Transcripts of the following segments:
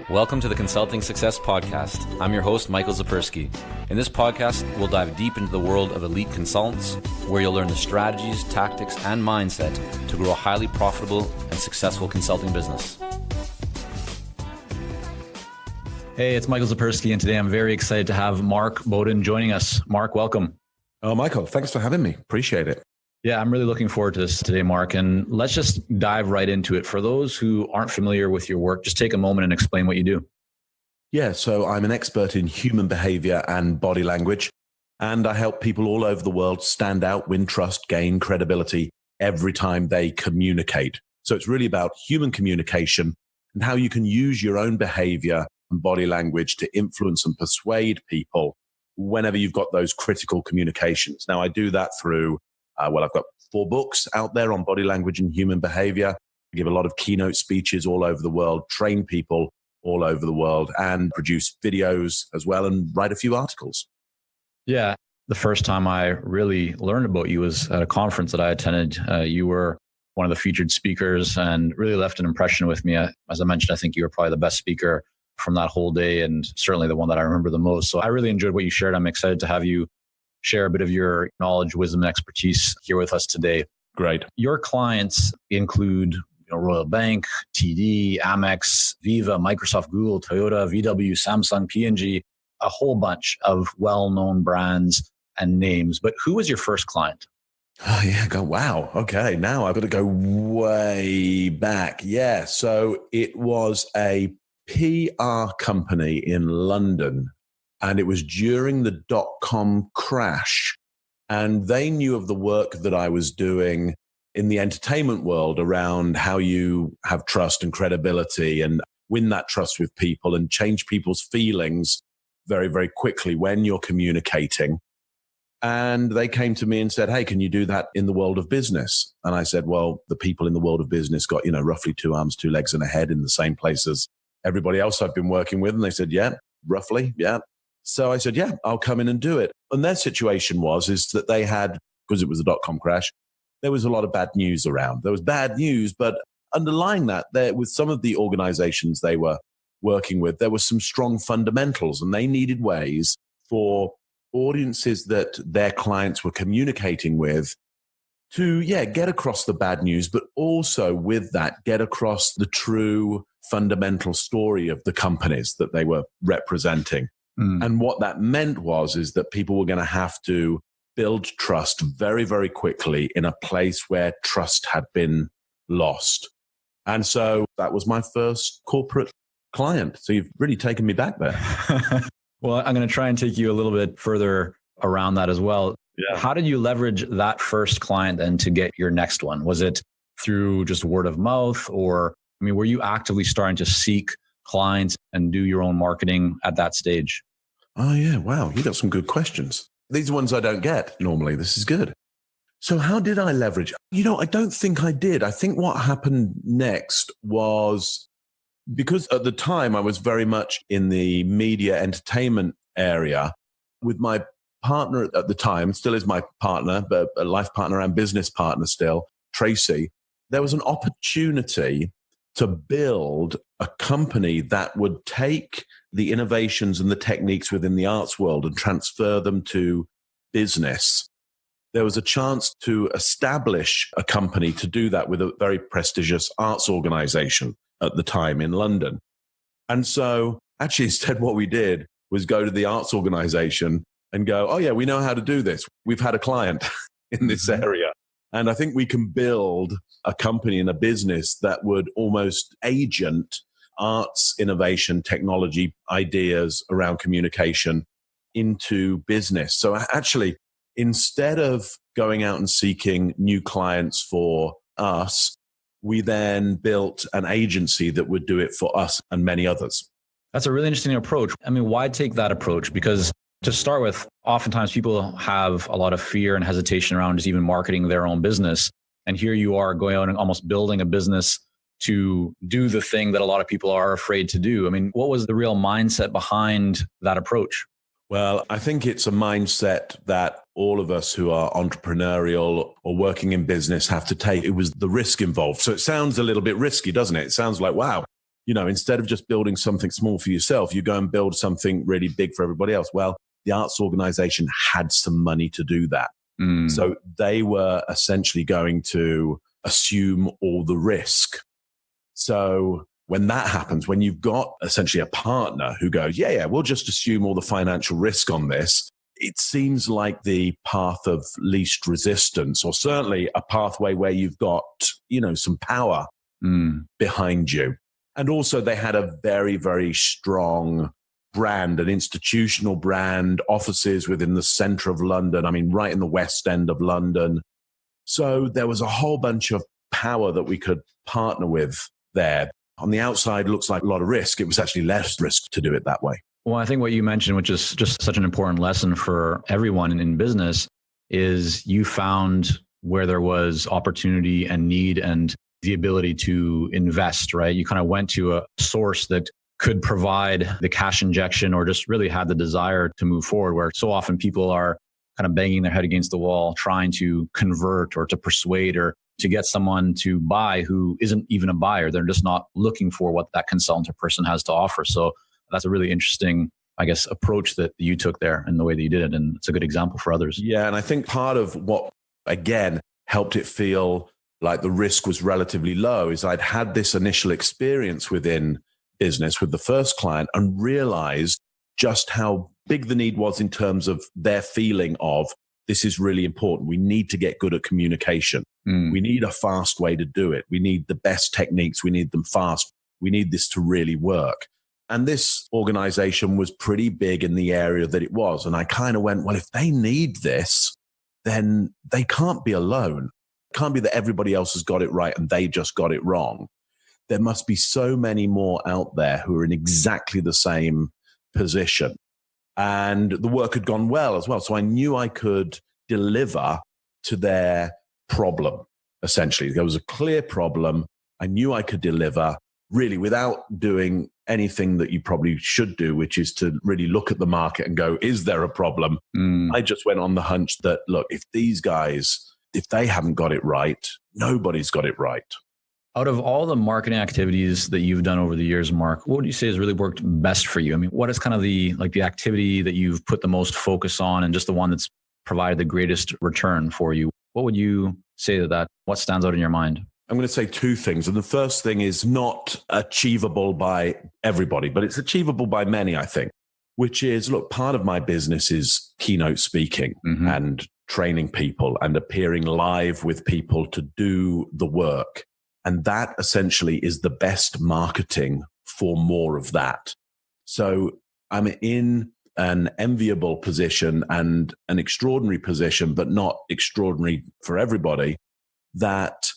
Welcome to the Consulting Success Podcast. I'm your host, Michael Zapersky. In this podcast, we'll dive deep into the world of elite consultants, where you'll learn the strategies, tactics, and mindset to grow a highly profitable and successful consulting business. Hey, it's Michael Zapersky, and today I'm very excited to have Mark Bowden joining us. Mark, welcome. Oh, Michael, thanks for having me. Appreciate it. Yeah, I'm really looking forward to this today, Mark. And let's just dive right into it. For those who aren't familiar with your work, just take a moment and explain what you do. Yeah, so I'm an expert in human behavior and body language, and I help people all over the world stand out, win trust, gain credibility every time they communicate. So it's really about human communication and how you can use your own behavior and body language to influence and persuade people whenever you've got those critical communications. Now, I do that through I've got 4 books out there on body language and human behavior. I give a lot of keynote speeches all over the world, train people all over the world, and produce videos as well, and write a few articles. Yeah. The first time I really learned about you was at a conference that I attended. You were one of the featured speakers and really left an impression with me. As I mentioned, I think you were probably the best speaker from that whole day, and certainly the one that I remember the most. So I really enjoyed what you shared. I'm excited to have you share a bit of your knowledge, wisdom, and expertise here with us today. Great. Your clients include Royal Bank, TD, Amex, Viva, Microsoft, Google, Toyota, VW, Samsung, P&G, a whole bunch of well-known brands and names. But who was your first client? Oh, yeah. Wow. Okay. Now I've got to go way back. Yeah. So it was a PR company in London. And it was during the dot-com crash. And they knew of the work that I was doing in the entertainment world around how you have trust and credibility and win that trust with people and change people's feelings very, very quickly when you're communicating. And they came to me and said, hey, can you do that in the world of business? And I said, well, the people in the world of business got, roughly 2 arms, 2 legs and a head in the same place as everybody else I've been working with. And they said, yeah, roughly. Yeah. So I said, yeah, I'll come in and do it. And their situation is that they had, because it was a dot-com crash, there was a lot of bad news around. There was bad news, but underlying that, there with some of the organizations they were working with, there were some strong fundamentals, and they needed ways for audiences that their clients were communicating with to, get across the bad news, but also with that, get across the true fundamental story of the companies that they were representing. And what that meant is that people were going to have to build trust very, very quickly in a place where trust had been lost. And so that was my first corporate client. So you've really taken me back there. Well, I'm going to try and take you a little bit further around that as well. Yeah. How did you leverage that first client then to get your next one? Was it through just word of mouth, or, were you actively starting to seek clients and do your own marketing at that stage? Oh, yeah. Wow. You got some good questions. These are ones I don't get normally. This is good. So how did I leverage? I don't think I did. I think what happened next was, because at the time I was very much in the media entertainment area with my partner at the time, still is my partner, but a life partner and business partner still, Tracy. There was an opportunity to build a company that would take the innovations and the techniques within the arts world and transfer them to business. There was a chance to establish a company to do that with a very prestigious arts organization at the time in London. And so actually instead what we did was go to the arts organization and go, oh yeah, we know how to do this. We've had a client in this area. And I think we can build a company and a business that would almost agent arts, innovation, technology, ideas around communication into business. So actually, instead of going out and seeking new clients for us, we then built an agency that would do it for us and many others. That's a really interesting approach. Why take that approach? Because to start with, oftentimes people have a lot of fear and hesitation around just even marketing their own business. And here you are going out and almost building a business to do the thing that a lot of people are afraid to do. What was the real mindset behind that approach? Well, I think it's a mindset that all of us who are entrepreneurial or working in business have to take. It was the risk involved. So it sounds a little bit risky, doesn't it? It sounds like, wow, Instead of just building something small for yourself, you go and build something really big for everybody else. Well, the arts organization had some money to do that. So they were essentially going to assume all the risk. So when that happens, when you've got essentially a partner who goes, yeah, we'll just assume all the financial risk on this, it seems like the path of least resistance, or certainly a pathway where you've got, some power behind you. And also they had a very, very strong brand, an institutional brand, offices within the center of London. I mean, right in the West End of London. So there was a whole bunch of power that we could partner with there. On the outside, it looks like a lot of risk. It was actually less risk to do it that way. Well, I think what you mentioned, which is just such an important lesson for everyone in business, is you found where there was opportunity and need and the ability to invest, right? You kind of went to a source that could provide the cash injection or just really had the desire to move forward, where so often people are kind of banging their head against the wall, trying to convert or to persuade or to get someone to buy who isn't even a buyer. They're just not looking for what that consultant or person has to offer. So that's a really interesting, I guess, approach that you took there and the way that you did it. And it's a good example for others. Yeah. And I think part of what, again, helped it feel like the risk was relatively low is I'd had this initial experience within business with the first client and realized just how big the need was in terms of their feeling of this is really important. We need to get good at communication. We need a fast way to do it. We need the best techniques. We need them fast. We need this to really work. And this organization was pretty big in the area that it was. And I kind of went, well, if they need this, then they can't be alone. It can't be that everybody else has got it right and they just got it wrong. There must be so many more out there who are in exactly the same position. And the work had gone well as well. So I knew I could deliver to their problem, essentially. There was a clear problem. I knew I could deliver really without doing anything that you probably should do, which is to really look at the market and go, is there a problem? I just went on the hunch that, look, if these guys, if they haven't got it right, nobody's got it right. Out of all the marketing activities that you've done over the years, Mark, what would you say has really worked best for you? I mean, what is kind of the activity that you've put the most focus on and just the one that's provided the greatest return for you? What would you say to that? What stands out in your mind? I'm going to say two things. And the first thing is not achievable by everybody, but it's achievable by many, I think, which is, look, part of my business is keynote speaking and training people and appearing live with people to do the work. And that essentially is the best marketing for more of that. So I'm in an enviable position and an extraordinary position, but not extraordinary for everybody, that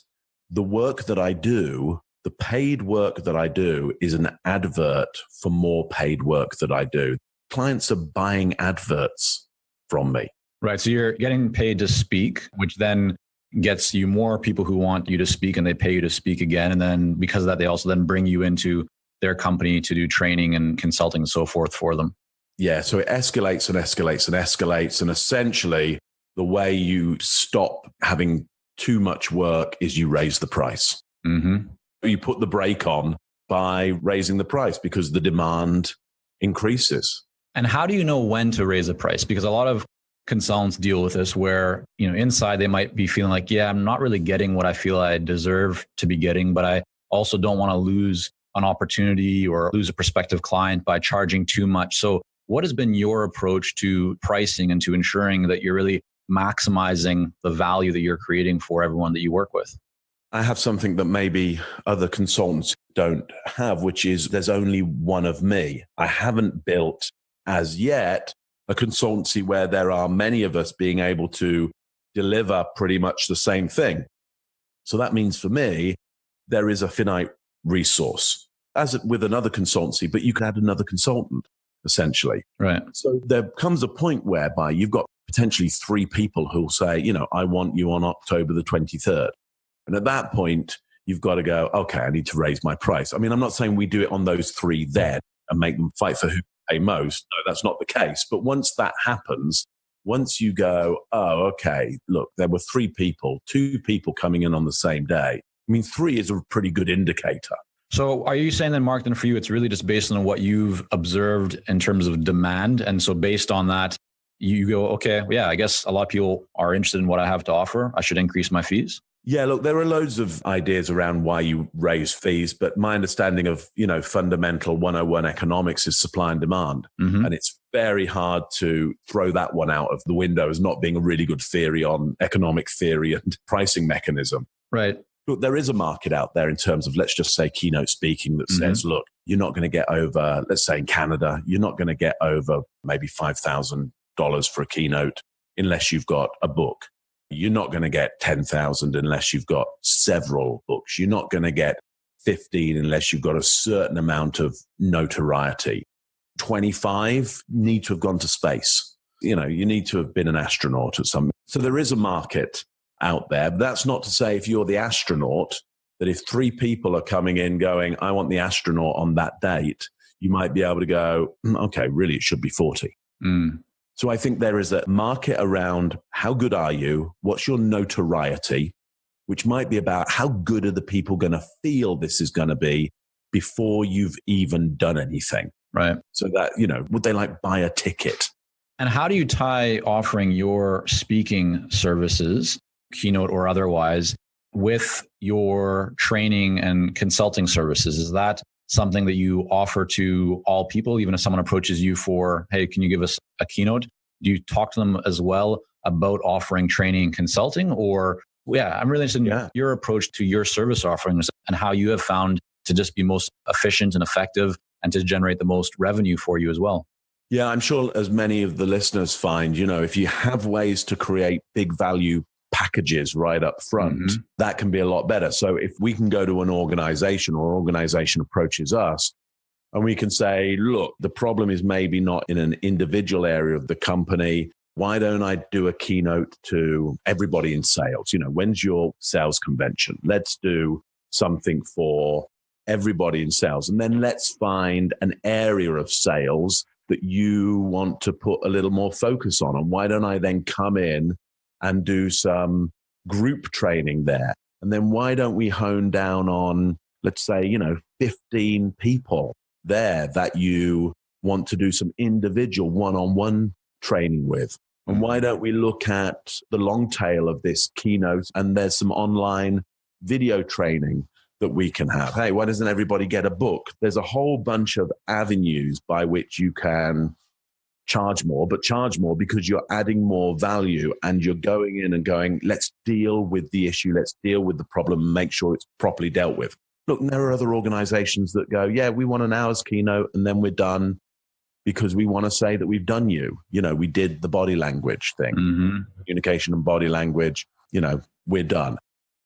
the work that I do, the paid work that I do, is an advert for more paid work that I do. Clients are buying adverts from me. Right. So you're getting paid to speak, which then gets you more people who want you to speak and they pay you to speak again. And then because of that, they also then bring you into their company to do training and consulting and so forth for them. Yeah. So it escalates and escalates and escalates. And essentially the way you stop having too much work is you raise the price. You put the brake on by raising the price because the demand increases. And how do you know when to raise a price? Because a lot of consultants deal with this where, inside they might be feeling like, yeah, I'm not really getting what I feel I deserve to be getting, but I also don't want to lose an opportunity or lose a prospective client by charging too much. So what has been your approach to pricing and to ensuring that you're really maximizing the value that you're creating for everyone that you work with? I have something that maybe other consultants don't have, which is there's only one of me. I haven't built as yet a consultancy where there are many of us being able to deliver pretty much the same thing. So that means for me, there is a finite resource, as with another consultancy, but you can add another consultant, essentially. Right. So there comes a point whereby you've got potentially 3 people who'll say, I want you on October the 23rd. And at that point, you've got to go, okay, I need to raise my price. I mean, I'm not saying we do it on those 3 then and make them fight for who pay most. No, that's not the case. But once that happens, once you go, oh, okay, look, there were 3 people, 2 people coming in on the same day. I mean, 3 is a pretty good indicator. So are you saying then, Mark, then for you, it's really just based on what you've observed in terms of demand? And so based on that, you go, okay, yeah, I guess a lot of people are interested in what I have to offer. I should increase my fees. Yeah, look, there are loads of ideas around why you raise fees, but my understanding of, fundamental 101 economics is supply and demand. Mm-hmm. And it's very hard to throw that one out of the window as not being a really good theory on economic theory and pricing mechanism. Right. Look, there is a market out there in terms of, let's just say, keynote speaking that says, look, you're not going to get over, let's say in Canada, you're not going to get over maybe $5,000 for a keynote unless you've got a book. You're not going to get 10,000 unless you've got several books. You're not going to get 15 unless you've got a certain amount of notoriety. 25 need to have gone to space. You need to have been an astronaut or something. So there is a market out there. But that's not to say if you're the astronaut, that if 3 people are coming in going, I want the astronaut on that date, you might be able to go, okay, really, it should be 40. So I think there is a market around how good are you? What's your notoriety? Which might be about how good are the people going to feel this is going to be before you've even done anything. Right. So that, would they buy a ticket? And how do you tie offering your speaking services, keynote or otherwise, with your training and consulting services? Is that something that you offer to all people, even if someone approaches you for, hey, can you give us a keynote? Do you talk to them as well about offering training and consulting? Or, I'm really interested in your approach to your service offerings and how you have found to just be most efficient and effective and to generate the most revenue for you as well. Yeah, I'm sure as many of the listeners find, if you have ways to create big value packages right up front, that can be a lot better. So if we can go to an organization or organization approaches us and we can say, look, the problem is maybe not in an individual area of the company. Why don't I do a keynote to everybody in sales? When's your sales convention? Let's do something for everybody in sales. And then let's find an area of sales that you want to put a little more focus on. And why don't I then come in and do some group training there? And then why don't we hone down on, let's say, 15 people there that you want to do some individual one-on-one training with? And why don't we look at the long tail of this keynote and there's some online video training that we can have? Hey, why doesn't everybody get a book? There's a whole bunch of avenues by which you can charge more, but charge more because you're adding more value and you're going in and going, let's deal with the issue, let's deal with the problem and make sure it's properly dealt with. Look, there are other organizations that go, yeah, we want an hour's keynote and then we're done because we want to say that we've done you. We did the body language thing, communication and body language, we're done.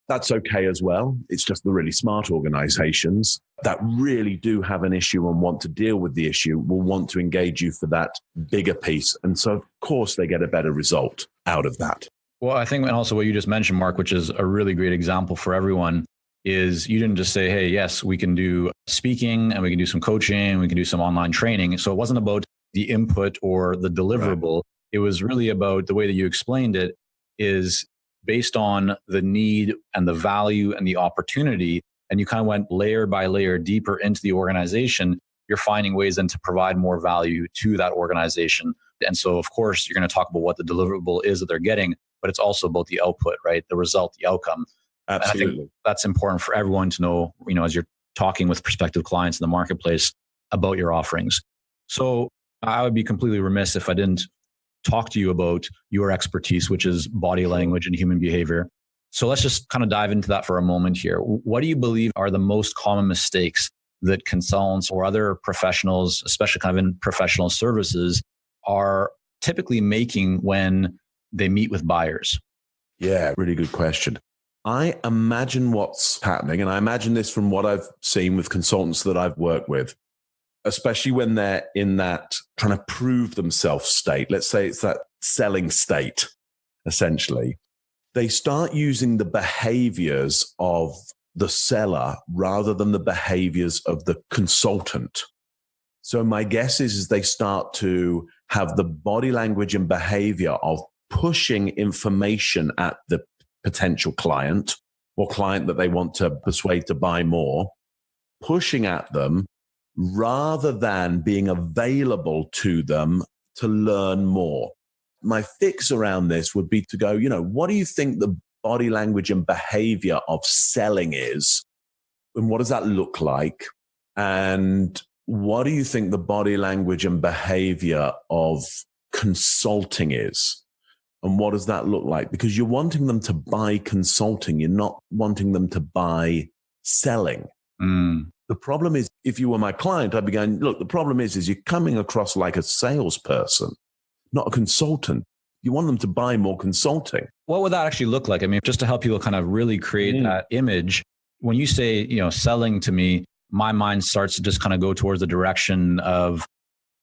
That's okay as well. It's just the really smart organizations that really do have an issue and want to deal with the issue will want to engage you for that bigger piece. And so, of course, they get a better result out of that. Well, I think, and also what you just mentioned, Mark, which is a really great example for everyone, is you didn't just say, hey, yes, we can do speaking and we can do some coaching, we can do some online training. So it wasn't about the input or the deliverable. Right. It was really about the way that you explained it is based on the need and the value and the opportunity. And you kind of went layer by layer deeper into the organization. You're finding ways then to provide more value to that organization. And so, of course, you're going to talk about what the deliverable is that they're getting, but it's also about the output, right? The result, the outcome. Absolutely. And I think that's important for everyone to know, as you're talking with prospective clients in the marketplace about your offerings. So I would be completely remiss if I didn't talk to you about your expertise, which is body language and human behavior. So let's just kind of dive into that for a moment here. What do you believe are the most common mistakes that consultants or other professionals, especially kind of in professional services, are typically making when they meet with buyers? Yeah, really good question. I imagine what's happening, and I imagine this from what I've seen with consultants that I've worked with, especially when they're in that trying to prove themselves state. Let's say it's that selling state, essentially. They start using the behaviors of the seller rather than the behaviors of the consultant. So my guess is they start to have the body language and behavior of pushing information at the potential client or client that they want to persuade to buy more, pushing at them rather than being available to them to learn more. My fix around this would be to go, what do you think the body language and behavior of selling is? And what does that look like? And what do you think the body language and behavior of consulting is? And what does that look like? Because you're wanting them to buy consulting. You're not wanting them to buy selling. The problem is, if you were my client, I'd be going, look, the problem is you're coming across like a salesperson, not a consultant. You want them to buy more consulting. What would that actually look like? I mean, just to help people kind of really create that image, when you say, selling to me, my mind starts to just kind of go towards the direction of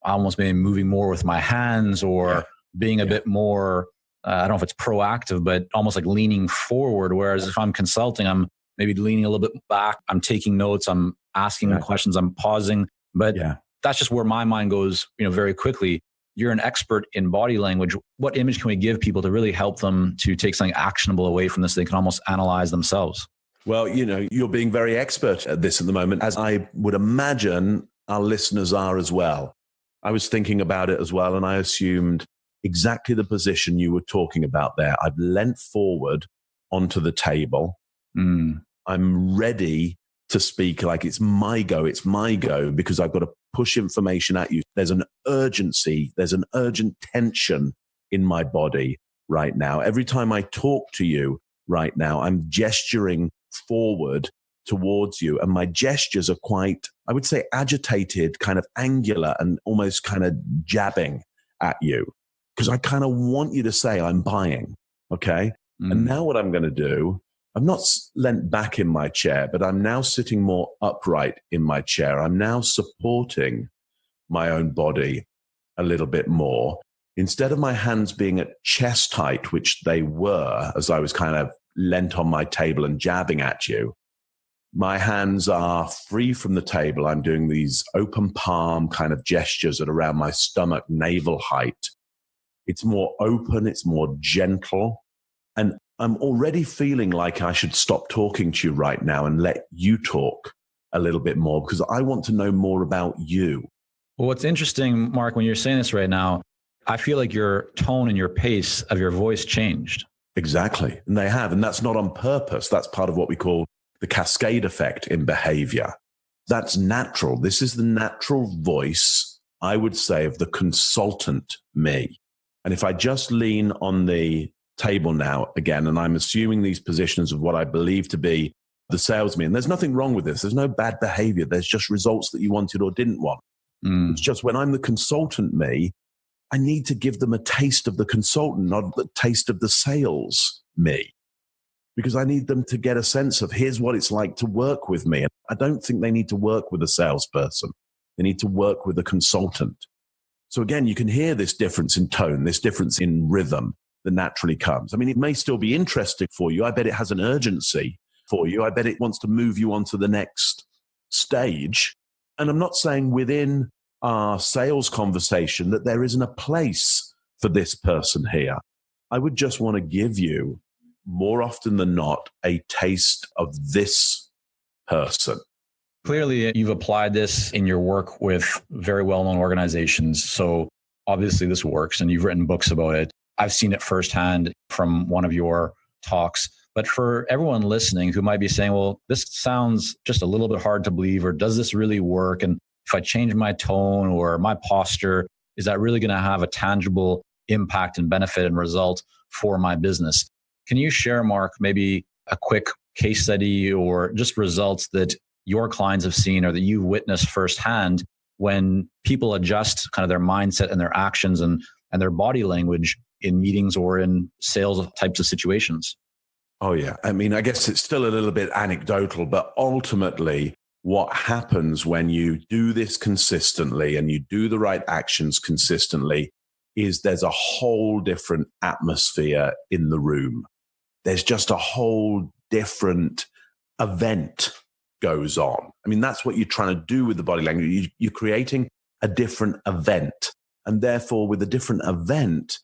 almost maybe moving more with my hands or being a bit more, I don't know if it's proactive, but almost like leaning forward. Whereas if I'm consulting, I'm maybe leaning a little bit back. I'm taking notes. I'm asking questions. I'm pausing. But that's just where my mind goes, very quickly. You're an expert in body language. What image can we give people to really help them to take something actionable away from this? They can almost analyze themselves. Well, you're being very expert at this at the moment, as I would imagine our listeners are as well. I was thinking about it as well, and I assumed exactly the position you were talking about there. I've leant forward onto the table. I'm ready to speak like it's my go, because I've got to push information at you. There's an urgency, there's an urgent tension in my body right now. Every time I talk to you right now, I'm gesturing forward towards you. And my gestures are quite, I would say, agitated, kind of angular and almost kind of jabbing at you. Because I kind of want you to say, I'm buying. Okay. And now what I'm going to do, I'm not leant back in my chair, but I'm now sitting more upright in my chair. I'm now supporting my own body a little bit more. Instead of my hands being at chest height, which they were as I was kind of leant on my table and jabbing at you, my hands are free from the table. I'm doing these open palm kind of gestures at around my stomach, navel height. It's more open. It's more gentle. And I'm already feeling like I should stop talking to you right now and let you talk a little bit more, because I want to know more about you. Well, what's interesting, Mark, when you're saying this right now, I feel like your tone and your pace of your voice changed. Exactly. And they have. And that's not on purpose. That's part of what we call the cascade effect in behavior. That's natural. This is the natural voice, I would say, of the consultant me. And if I just lean on the table now again, and I'm assuming these positions of what I believe to be the salesman, and there's nothing wrong with this. There's no bad behavior. There's just results that you wanted or didn't want. It's just when I'm the consultant me, I need to give them a taste of the consultant, not the taste of the sales me, because I need them to get a sense of here's what it's like to work with me. And I don't think they need to work with a salesperson. They need to work with a consultant. So again, you can hear this difference in tone, this difference in rhythm that naturally comes. I mean, it may still be interesting for you. I bet it has an urgency for you. I bet it wants to move you on to the next stage. And I'm not saying within our sales conversation that there isn't a place for this person here. I would just want to give you, more often than not, a taste of this person. Clearly, you've applied this in your work with very well-known organizations. So obviously this works, and you've written books about it. I've seen it firsthand from one of your talks. But for everyone listening who might be saying, well, this sounds just a little bit hard to believe, or does this really work? And if I change my tone or my posture, is that really going to have a tangible impact and benefit and result for my business? Can you share, Mark, maybe a quick case study or just results that your clients have seen or that you've witnessed firsthand when people adjust kind of their mindset and their actions and their body language in meetings or in sales types of situations? Oh, yeah. I mean, I guess it's still a little bit anecdotal, but ultimately what happens when you do this consistently and you do the right actions consistently is there's a whole different atmosphere in the room. There's just a whole different event goes on. I mean, that's what you're trying to do with the body language. You're creating a different event. And therefore, with a different event,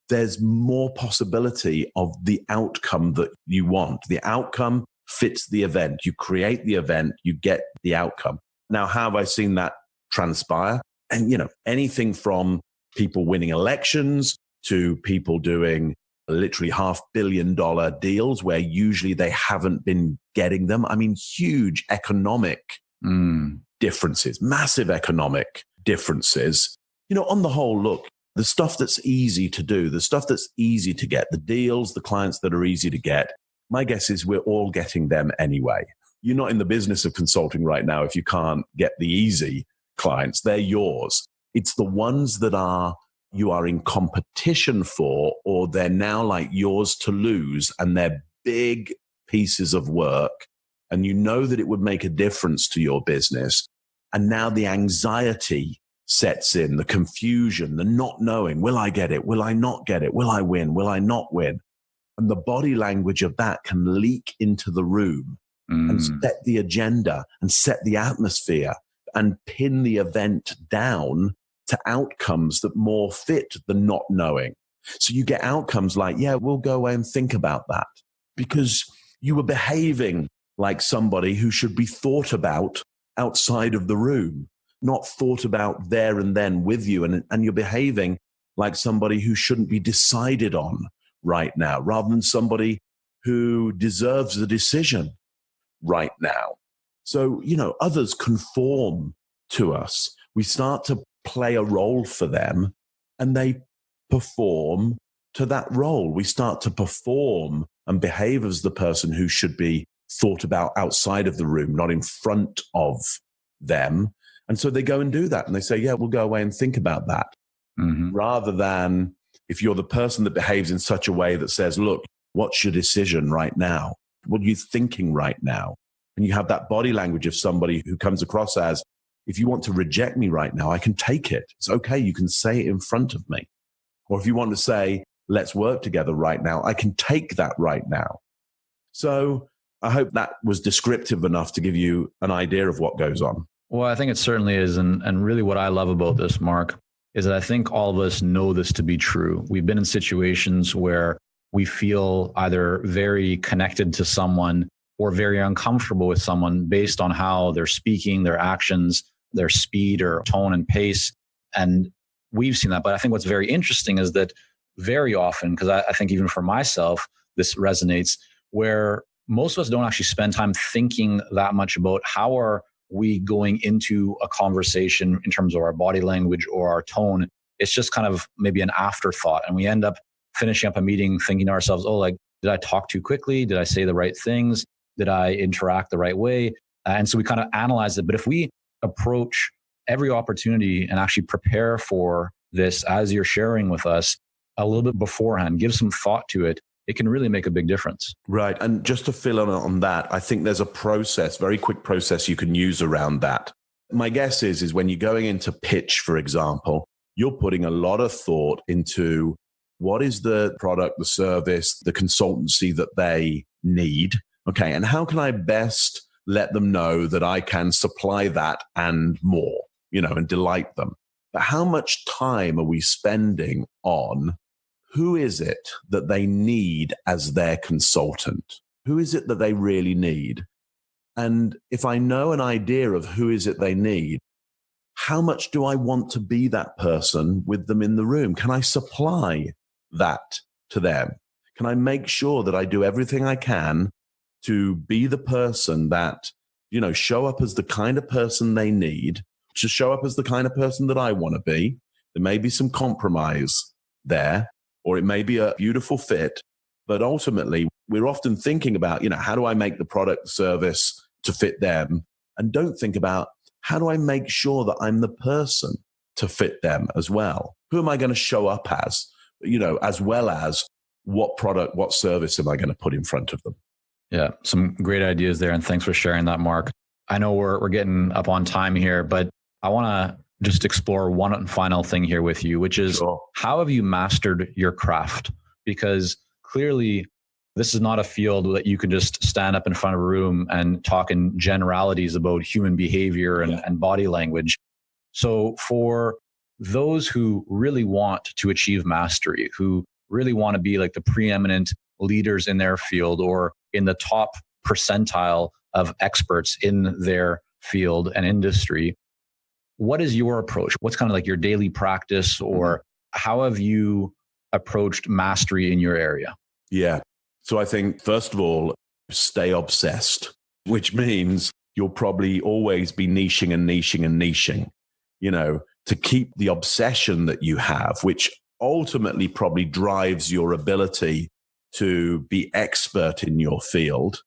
there's more possibility of the outcome that you want. The outcome fits the event. You create the event, you get the outcome. Now, how have I seen that transpire? And, anything from people winning elections to people doing literally $500 million deals where usually they haven't been getting them. I mean, huge economic differences, massive economic differences. On the whole, look, the stuff that's easy to do, the stuff that's easy to get, the deals, the clients that are easy to get, my guess is we're all getting them anyway. You're not in the business of consulting right now if you can't get the easy clients. They're yours. It's the ones that you are in competition for, or they're now like yours to lose, and they're big pieces of work, and you know that it would make a difference to your business. And now the anxiety sets in, the confusion, the not knowing, will I get it? Will I not get it? Will I win? Will I not win? And the body language of that can leak into the room and set the agenda and set the atmosphere and pin the event down to outcomes that more fit the not knowing. So you get outcomes like, yeah, we'll go away and think about that, because you were behaving like somebody who should be thought about outside of the room, not thought about there and then with you. And you're behaving like somebody who shouldn't be decided on right now, rather than somebody who deserves a decision right now. So, others conform to us. We start to play a role for them, and they perform to that role. We start to perform and behave as the person who should be thought about outside of the room, not in front of them. And so they go and do that, and they say, yeah, we'll go away and think about that. Rather than if you're the person that behaves in such a way that says, look, what's your decision right now? What are you thinking right now? And you have that body language of somebody who comes across as, if you want to reject me right now, I can take it. It's okay. You can say it in front of me. Or if you want to say, let's work together right now, I can take that right now. So I hope that was descriptive enough to give you an idea of what goes on. Well, I think it certainly is. And really what I love about this, Mark, is that I think all of us know this to be true. We've been in situations where we feel either very connected to someone or very uncomfortable with someone based on how they're speaking, their actions, their speed or tone and pace. And we've seen that. But I think what's very interesting is that very often, because I think even for myself, this resonates, where most of us don't actually spend time thinking that much about how are we going into a conversation in terms of our body language or our tone. It's just kind of maybe an afterthought. And we end up finishing up a meeting thinking to ourselves, oh, like, did I talk too quickly? Did I say the right things? Did I interact the right way? And so we kind of analyze it. But if we approach every opportunity and actually prepare for this as you're sharing with us a little bit beforehand, give some thought to it, it can really make a big difference. Right. And just to fill on that, I think there's a process, very quick process you can use around that. My guess is when you're going into pitch, for example, you're putting a lot of thought into what is the product, the service, the consultancy that they need. Okay. And how can I best let them know that I can supply that and more, and delight them? But how much time are we spending on who is it that they need as their consultant? Who is it that they really need? And if I know an idea of who is it they need, how much do I want to be that person with them in the room? Can I supply that to them? Can I make sure that I do everything I can to be the person that, show up as the kind of person they need, to show up as the kind of person that I want to be? There may be some compromise there, or it may be a beautiful fit, but ultimately we're often thinking about, how do I make the product, the service to fit them? And don't think about, how do I make sure that I'm the person to fit them as well? Who am I going to show up as, as well as what product, what service am I going to put in front of them? Yeah, some great ideas there. And thanks for sharing that, Mark. I know we're getting up on time here, but I want to just explore one final thing here with you, which is How have you mastered your craft? Because clearly this is not a field that you can just stand up in front of a room and talk in generalities about human behavior and body language. So for those who really want to achieve mastery, who really want to be like the preeminent leaders in their field or in the top percentile of experts in their field and industry. What is your approach? What's kind of like your daily practice, or how have you approached mastery in your area? Yeah. So I think, first of all, stay obsessed, which means you'll probably always be niching and niching and niching, to keep the obsession that you have, which ultimately probably drives your ability to be expert in your field.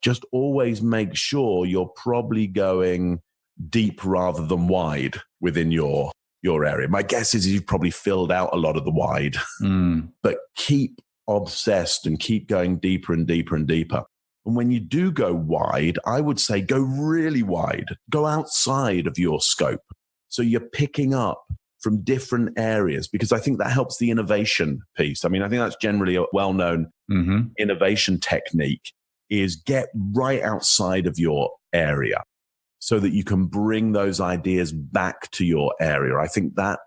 Just always make sure you're probably going deep rather than wide within your area. My guess is you've probably filled out a lot of the wide, but keep obsessed and keep going deeper and deeper and deeper. And when you do go wide, I would say go really wide, go outside of your scope. So you're picking up from different areas, because I think that helps the innovation piece. I mean, I think that's generally a well-known innovation technique, is get right outside of your area so that you can bring those ideas back to your area. I think that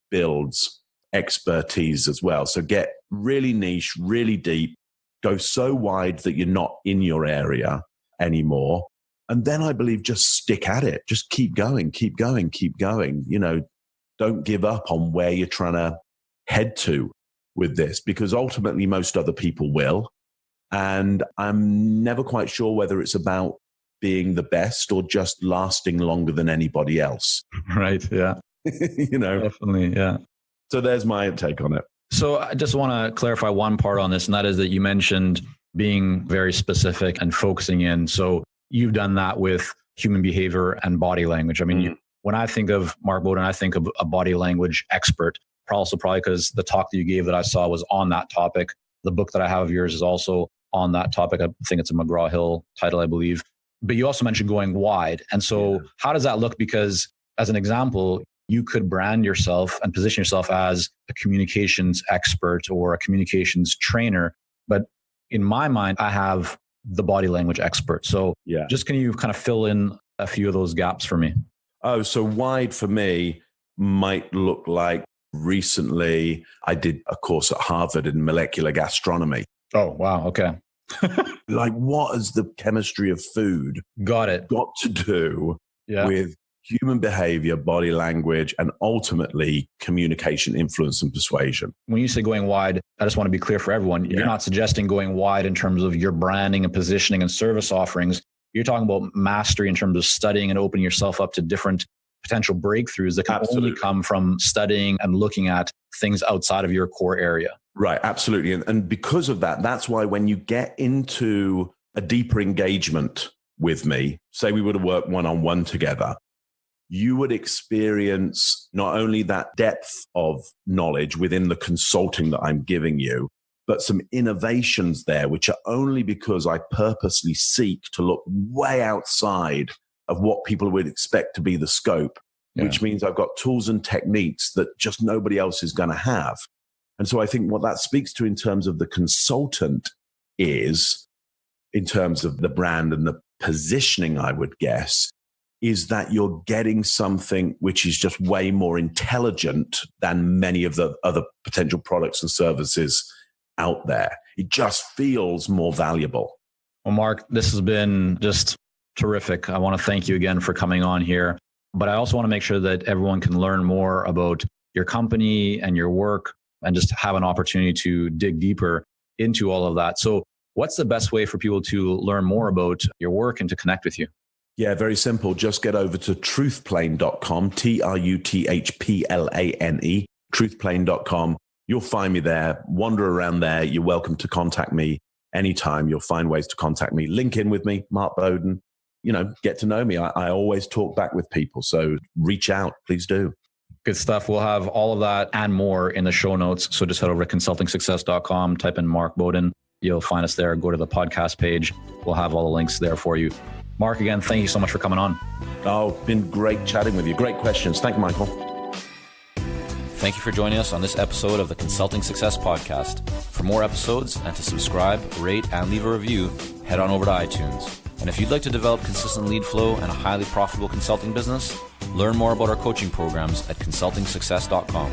builds expertise as well. So get really niche, really deep, go so wide that you're not in your area anymore. And then I believe just stick at it. Just keep going, keep going, keep going. Don't give up on where you're trying to head to with this, because ultimately most other people will. And I'm never quite sure whether it's about being the best or just lasting longer than anybody else. Right. Yeah. Definitely. Yeah. So there's my take on it. So I just want to clarify one part on this, and that is that you mentioned being very specific and focusing in. So you've done that with human behavior and body language. I mean, when I think of Mark Bowden, I think of a body language expert, also probably because the talk that you gave that I saw was on that topic. The book that I have of yours is also on that topic. I think it's a McGraw-Hill title, I believe. But you also mentioned going wide. And so how does that look? Because as an example, you could brand yourself and position yourself as a communications expert or a communications trainer. But in my mind, I have the body language expert. So just can you kind of fill in a few of those gaps for me? Oh, so wide for me might look like recently I did a course at Harvard in molecular gastronomy. Oh, wow. Okay. Like, what has the chemistry of food got to do with human behavior, body language, and ultimately communication, influence, and persuasion? When you say going wide, I just want to be clear for everyone. You're not suggesting going wide in terms of your branding and positioning and service offerings. You're talking about mastery in terms of studying and opening yourself up to different potential breakthroughs that can only come from studying and looking at things outside of your core area. Right, absolutely. And because of that, that's why when you get into a deeper engagement with me, say we would have worked one-on-one together, you would experience not only that depth of knowledge within the consulting that I'm giving you, but some innovations there, which are only because I purposely seek to look way outside of what people would expect to be the scope, which means I've got tools and techniques that just nobody else is going to have. And so I think what that speaks to in terms of the consultant is, in terms of the brand and the positioning, I would guess, is that you're getting something which is just way more intelligent than many of the other potential products and services out there. It just feels more valuable. Well, Mark, this has been just terrific. I want to thank you again for coming on here. But I also want to make sure that everyone can learn more about your company and your work and just have an opportunity to dig deeper into all of that. So what's the best way for people to learn more about your work and to connect with you? Yeah, very simple. Just get over to truthplane.com, TRUTHPLANE, truthplane.com. You'll find me there. Wander around there. You're welcome to contact me anytime. You'll find ways to contact me. Link in with me, Mark Bowden. Get to know me. I always talk back with people. So reach out. Please do. Good stuff. We'll have all of that and more in the show notes. So just head over to consultingsuccess.com, type in Mark Bowden. You'll find us there. Go to the podcast page. We'll have all the links there for you. Mark, again, thank you so much for coming on. Oh, been great chatting with you. Great questions. Thank you, Michael. Thank you for joining us on this episode of the Consulting Success Podcast. For more episodes and to subscribe, rate, and leave a review, head on over to iTunes. And if you'd like to develop consistent lead flow and a highly profitable consulting business, learn more about our coaching programs at consultingsuccess.com.